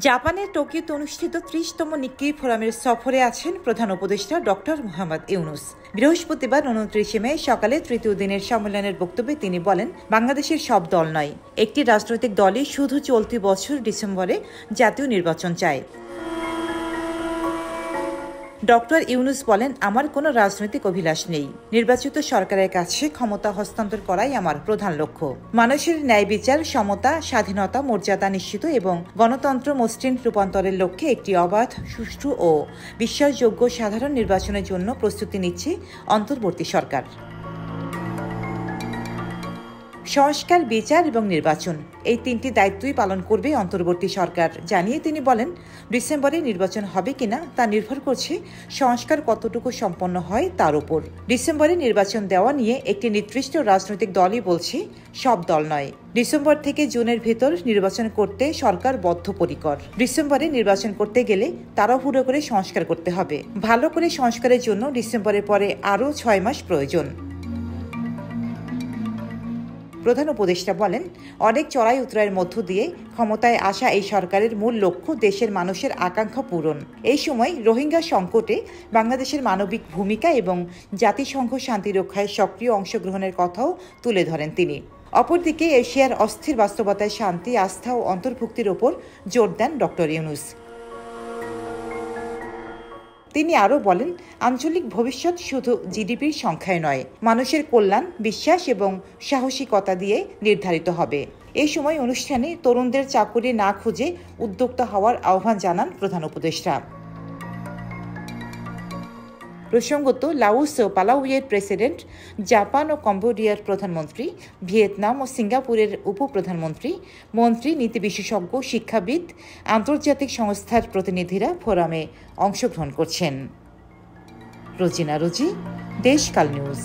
জাপানের টোকিওতে অনুষ্ঠিত ৩০তম নিক্কেই ফোরামের সফরে আছেন প্রধান উপদেষ্টা ডক্টর মোহাম্মদ ইউনুস। বৃহস্পতিবার ২৯ মে সকালে তৃতীয় দিনের সম্মেলনের বক্তব্যে তিনি বলেন, বাংলাদেশের সব দল নয়, একটি রাজনৈতিক দলই শুধু চলতি বছর ডিসেম্বরে জাতীয় নির্বাচন চায়। ডক্টর ইউনুস বলেন, আমার কোনো রাজনৈতিক অভিলাষ নেই। নির্বাচিত সরকারের কাছে ক্ষমতা হস্তান্তর করাই আমার প্রধান লক্ষ্য। মানুষের ন্যায় বিচার, সমতা, স্বাধীনতা, মর্যাদা নিশ্চিত এবং গণতন্ত্র মসৃণ রূপান্তরের লক্ষ্যে একটি অবাধ, সুষ্ঠু ও বিশ্বাসযোগ্য সাধারণ নির্বাচনের জন্য প্রস্তুতি নিচ্ছে অন্তর্বর্তী সরকার। সংস্কার, বিচার এবং নির্বাচন, এই তিনটি দায়িত্বই পালন করবে অন্তর্বর্তী সরকার জানিয়ে তিনি বলেন, ডিসেম্বরে নির্বাচন হবে কিনা তা নির্ভর করছে সংস্কার কতটুকু সম্পন্ন হয় তার উপর। ডিসেম্বরে নির্বাচন দেওয়া নিয়ে একটি নির্দিষ্ট রাজনৈতিক দলই বলছে, সব দল নয়। ডিসেম্বর থেকে জুনের ভেতর নির্বাচন করতে সরকার বদ্ধপরিকর। ডিসেম্বরে নির্বাচন করতে গেলে তাড়াহুড়ো করে সংস্কার করতে হবে। ভালো করে সংস্কারের জন্য ডিসেম্বরের পরে আরও ৬ মাস প্রয়োজন। প্রধান উপদেষ্টা বলেন, অনেক চড়াই উতরাইয়ের মধ্য দিয়ে ক্ষমতায় আসা এই সরকারের মূল লক্ষ্য দেশের মানুষের আকাঙ্ক্ষা পূরণ। এই সময় রোহিঙ্গা সংকটে বাংলাদেশের মানবিক ভূমিকা এবং জাতিসংঘ শান্তি রক্ষায় সক্রিয় অংশগ্রহণের কথাও তুলে ধরেন তিনি। অপরদিকে এশিয়ার অস্থির বাস্তবতায় শান্তি, আস্থা ও অন্তর্ভুক্তির ওপর জোর দেন ডক্টর ইউনুস। তিনি আরও বলেন, আঞ্চলিক ভবিষ্যৎ শুধু জিডিপির সংখ্যায় নয়, মানুষের কল্যাণ, বিশ্বাস এবং সাহসিকতা দিয়ে নির্ধারিত হবে। এই সময় অনুষ্ঠানে তরুণদের চাকুরি না খুঁজে উদ্যোক্তা হওয়ার আহ্বান জানান প্রধান উপদেষ্টা। প্রসঙ্গত, লাওস ও পালাউয়ের প্রেসিডেন্ট, জাপান ও কম্বোডিয়ার প্রধানমন্ত্রী, ভিয়েতনাম ও সিঙ্গাপুরের উপপ্রধানমন্ত্রী, মন্ত্রী, নীতি বিশেষজ্ঞ, শিক্ষাবিদ, আন্তর্জাতিক সংস্থার প্রতিনিধিরা ফোরামে অংশগ্রহণ করছেন। রোজিনা রোজি, দেশকাল নিউজ।